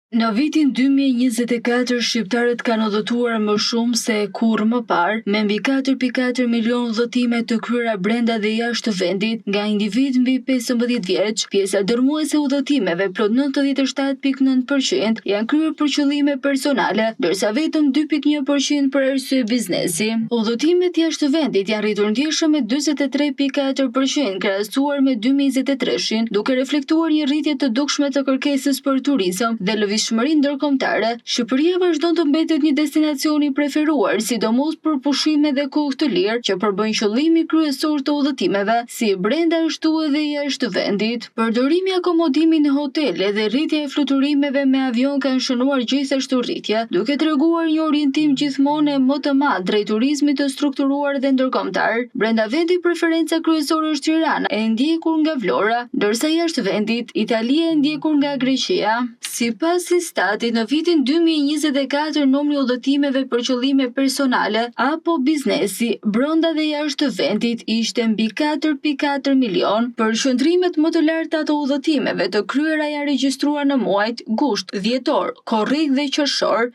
Në vitin 2024, shqiptarët kanë udhëtuar më shumë se kurrë më parë, me mbi 4.4 milion udhëtime të kryera brenda dhe jashtë vendit nga individ mbi 15 vjeç. Pjesa dërmuese e udhëtimeve, plot 97.9%, janë kryer për qëllime personale, ndërsa vetëm 2.1% për arsye biznesi. Udhëtimet jashtë vendit janë rritur ndjeshëm me 43.4% krahasuar me 2023-shin, duke reflektuar një rritje të dukshme të kërkesës për turizëm dhe lëvizshmëri ndërkombëtare. Shqipëria vazhdon të mbetet një destinacion i preferuar, sidomos për pushime dhe kohë të lirë, që përbëjnë qëllimi kryesor të udhëtimeve, si brenda ashtu edhe jashtë vendit. Përdorimi i akomodimit në hotele dhe rritja e fluturimeve me avion kanë shënuar gjithashtu rritje, duke treguar një orientim gjithmonë më të madh drejt turizmit të strukturuar dhe ndërkombëtar. Brenda vendit preferenca kryesore është Tirana, e ndjekur nga Vlora, ndërsa jashtë vendit Italia e ndjekur nga Greqia. Sipas Statit, në vitin 2024 numri i udhëtimeve për qëllime personale apo biznesi brenda dhe jashtë vendit ishte mbi 4.4 milion. Përqendrimet më të larta të udhëtimeve të kryera janë regjistruar në muajt gusht, dhjetor, korrik dhe qershor,